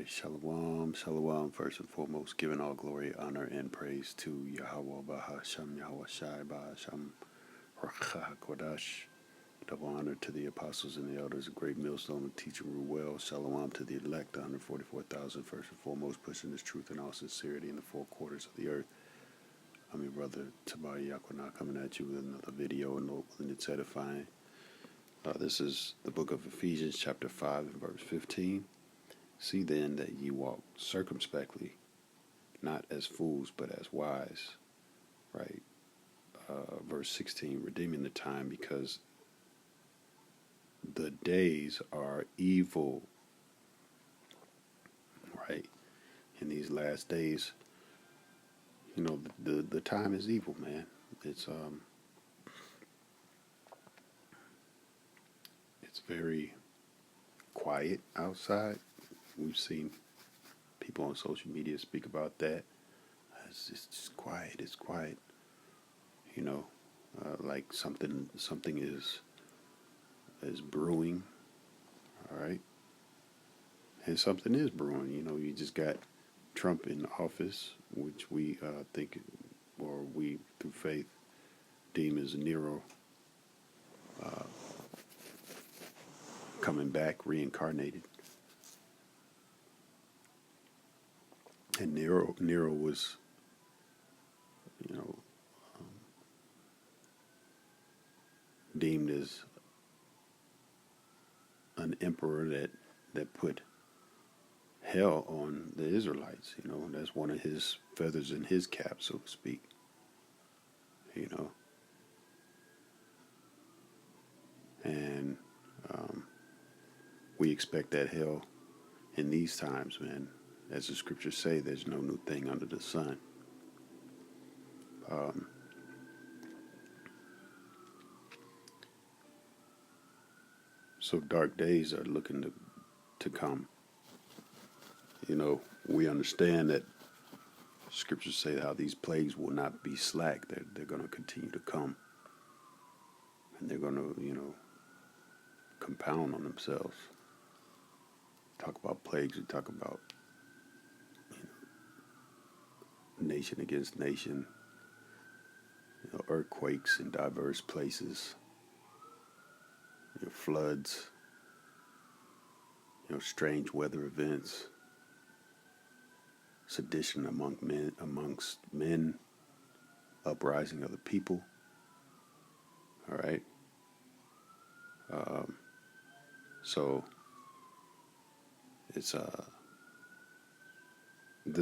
Shalom, shalom. First and foremost, giving all glory, honor, and praise to Yahweh Bahasham Yahweh Shai Bahasham Rakha Kodash. Double honor to the apostles and the elders, a great millstone of teaching rule well. Shalom to the elect, the 144,000. First and foremost, pushing this truth in all sincerity in the four quarters of the earth. I'm your brother Tabari Yakwana coming at you with another video and it's edifying. This is the book of Ephesians, chapter 5, and verse 15. See then that ye walk circumspectly, not as fools, but as wise. Right? Verse 16, redeeming the time because the days are evil. Right? In these last days, the time is evil, man. It's very quiet outside. We've seen people on social media speak about that. It's just quiet. It's quiet. Like something is brewing. All right, and something is brewing. You just got Trump in office, which we think, or we through faith deem as Nero coming back, reincarnated. And Nero was, deemed as an emperor that put hell on the Israelites. That's one of his feathers in his cap, so to speak. And we expect that hell in these times, man. As the scriptures say, there's no new thing under the sun. So dark days are looking to come. We understand that scriptures say how these plagues will not be slack. They're going to continue to come. And they're going to, compound on themselves. Talk about plagues, we talk about nation against nation, earthquakes in diverse places, floods, strange weather events, sedition amongst men, uprising of the people. All right. So it's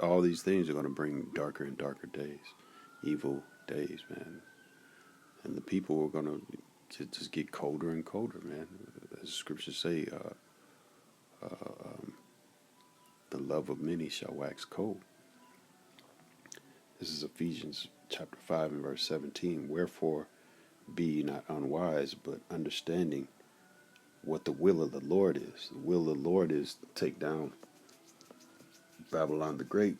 all these things are going to bring darker and darker days, evil days, man. And the people are going to just get colder and colder, man. As the scriptures say, the love of many shall wax cold. This is Ephesians chapter 5 and verse 17. Wherefore be ye not unwise, but understanding what the will of the Lord is. The will of the Lord is to take down Babylon the Great,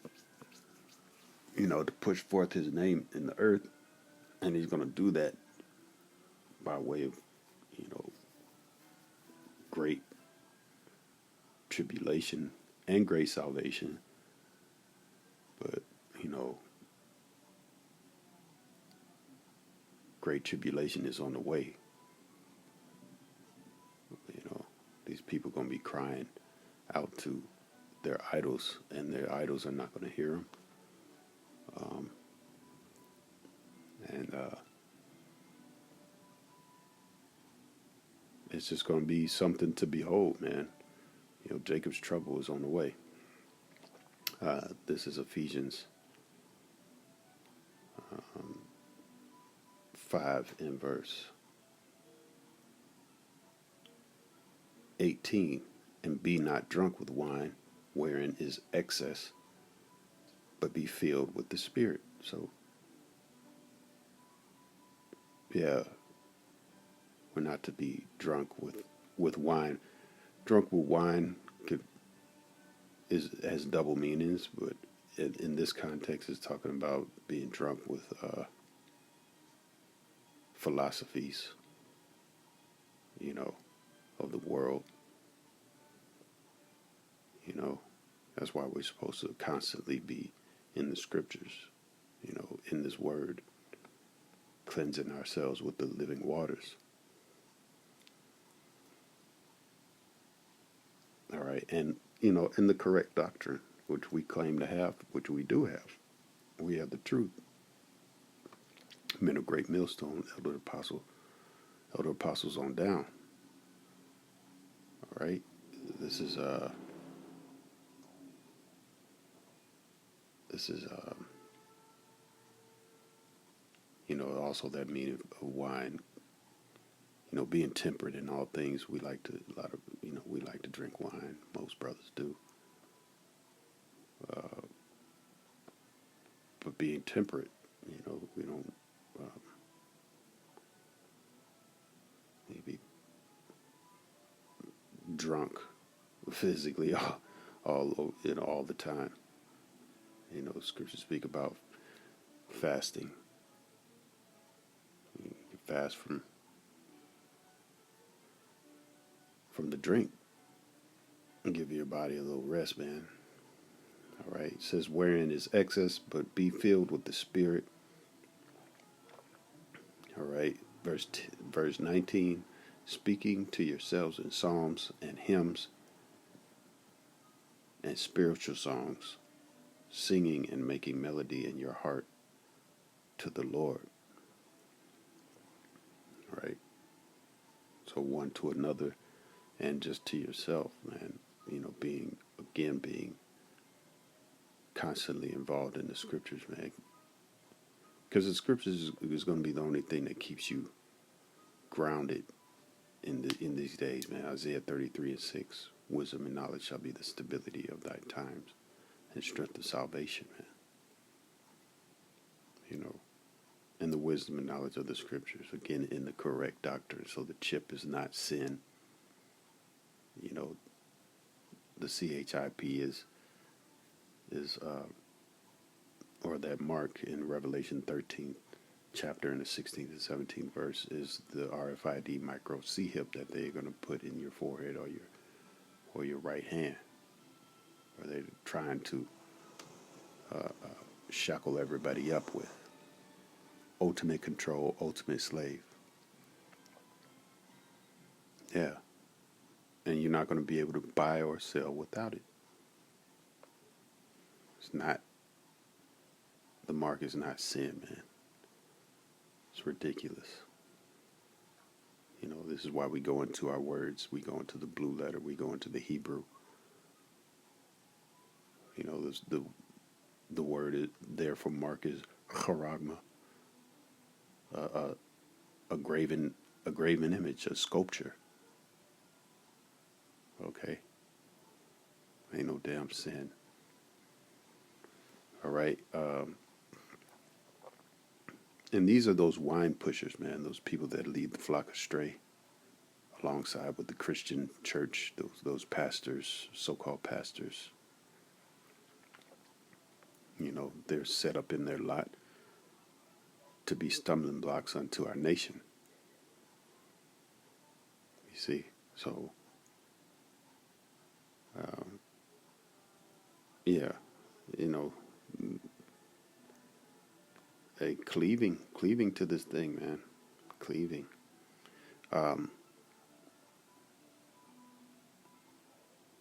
to push forth his name in the earth. And he's going to do that by way of, great tribulation and great salvation. But, great tribulation is on the way. These people are going to be crying out to their idols, and their idols are not going to hear them. It's just going to be something to behold, man. Jacob's trouble is on the way. This is Ephesians 5 in verse 18. And be not drunk with wine, wherein is excess, but be filled with the Spirit. So, yeah, we're not to be drunk with wine. Drunk with wine has double meanings, but in this context, it's talking about being drunk with philosophies, of the world, That's why we're supposed to constantly be in the scriptures, in this word, cleansing ourselves with the living waters. All right. And, in the correct doctrine, which we claim to have, which we do have, we have the truth. Men of great millstone, elder apostles on down. All right. This is also that meaning of wine. Being temperate in all things. We like to drink wine. Most brothers do. But being temperate, we don't maybe drunk physically all the time. Scriptures speak about fasting. You can fast from the drink and give your body a little rest, man. All right. It says, wherein is excess, but be filled with the Spirit. All right. Verse 19, speaking to yourselves in psalms and hymns and spiritual songs, singing and making melody in your heart to the Lord. All right. So one to another and just to yourself, man. Being constantly involved in the scriptures, man. Because the scriptures is going to be the only thing that keeps you grounded in these days, man. Isaiah 33:6, wisdom and knowledge shall be the stability of thy times and strength of salvation, man. And the wisdom and knowledge of the scriptures, again, in the correct doctrine. So the chip is not sin. The CHIP is or that mark in Revelation 13th chapter in the 16th and 17th verse is the RFID micro C-hip that they're going to put in your forehead or your right hand, or they're trying to shackle everybody up with. Ultimate control, ultimate slave. Yeah. And you're not going to be able to buy or sell without it. The mark is not sin, man. It's ridiculous. This is why we go into our words. We go into the blue letter. We go into the Hebrew. The word there for mark is charagma, a graven image, a sculpture. Okay, ain't no damn sin. All right, and these are those wine pushers, man. Those people that lead the flock astray, alongside with the Christian church. Those pastors, so-called pastors. They're set up in their lot to be stumbling blocks unto our nation. You see, so yeah, cleaving to this thing, man, cleaving.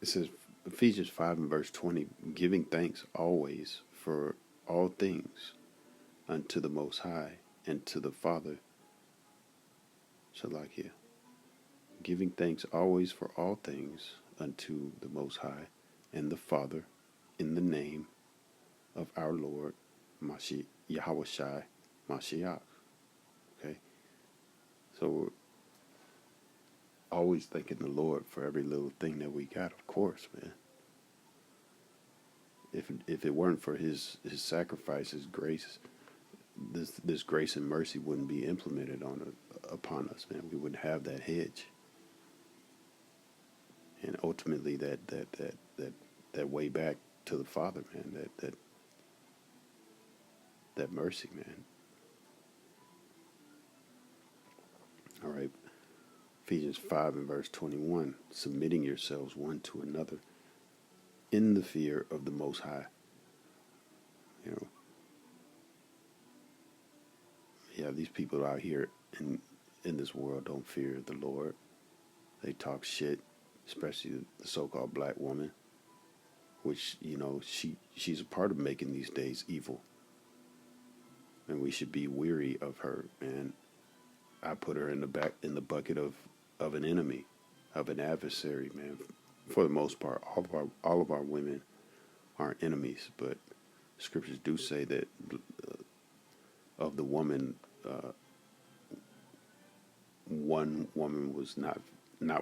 It says Ephesians 5 and verse 20, giving thanks always for all things unto the Most High and to the Father. Shalakia. Giving thanks always for all things unto the Most High and the Father, in the name of our Lord Yahushai Mashiach. Okay? So we're always thanking the Lord for every little thing that we got, of course, man. If it weren't for his sacrifice, his grace, this grace and mercy wouldn't be implemented upon us, man. We wouldn't have that hedge. And ultimately that way back to the Father, man, that mercy, man. All right. Ephesians 5 and verse 21, submitting yourselves one to another in the fear of the Most High. You know, yeah, these people out here in this world don't fear the Lord. They talk shit, especially the so-called black woman, which she's a part of making these days evil, and we should be weary of her. And I put her in the bucket of an enemy, of an adversary, man. For the most part, all of our women aren't enemies, but scriptures do say that of the woman, one woman was not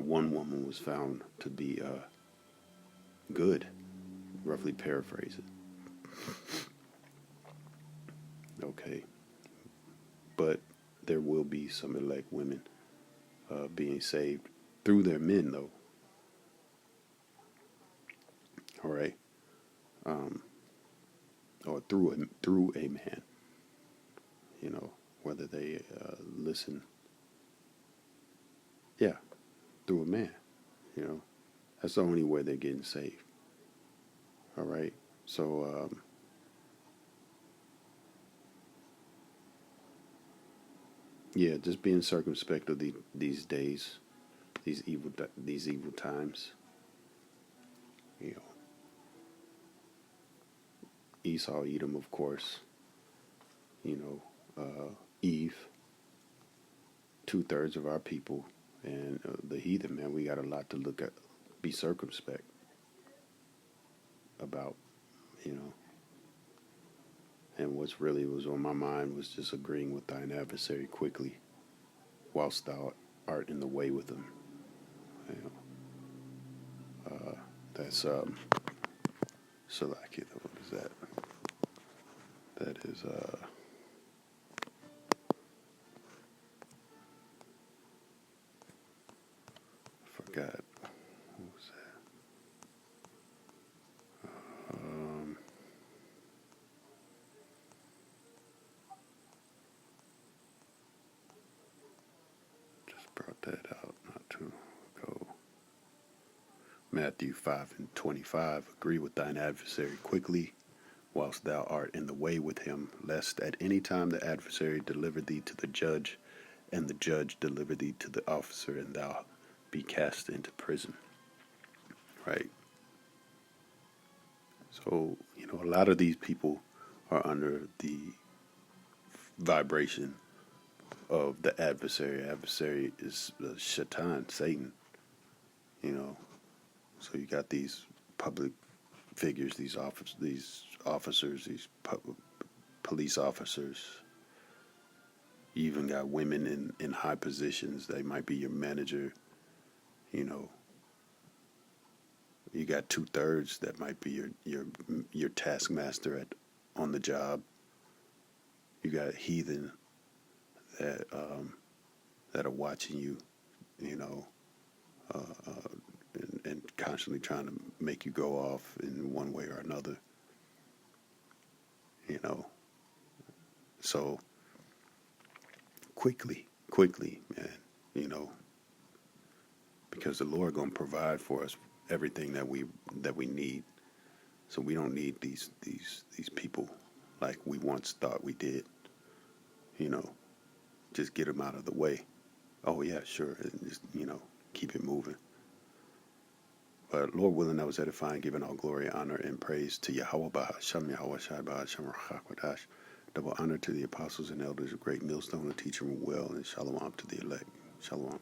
one woman was found to be good. Roughly paraphrase it. Okay, but there will be some elect women being saved through their men, though. All right, or through a man. Whether they listen, yeah, through a man. You know, that's the only way they're getting saved. All right, so yeah, just being circumspect of these days, these evil times. You know, Esau, Edom, of course. Eve, 2/3 of our people, and the heathen. Man, we got a lot to look at. Be circumspect about. You know, and what's really was on my mind was just agreeing with thine adversary quickly, whilst thou art in the way with him. You know, that's Salaki. What is that? That is forgot. What was that? Just brought that out not too ago. Matthew 5:25. Agree with thine adversary quickly, whilst thou art in the way with him, lest at any time the adversary deliver thee to the judge, and the judge deliver thee to the officer, and thou be cast into prison. Right? So, a lot of these people are under the vibration of the adversary. Adversary is Shaitan, Satan. So you got these public figures, these officers, these police officers. You even got women in high positions. They might be your manager. You got 2/3 that might be your taskmaster on the job. You got heathen that that are watching you, you know, and constantly trying to make you go off in one way or another. You know, so quickly, man. You know, because the Lord gonna provide for us everything that we need. So we don't need these people like we once thought we did. You know, just get them out of the way. Oh yeah, sure, and just keep it moving. But Lord willing, that was edifying, giving all glory, honor, and praise to Yahweh Bahasham, Yahweh Shai Bahasham Rachakwadash. Double honor to the apostles and elders of Great Millstone, and teach them well, and shalom to the elect. Shalom.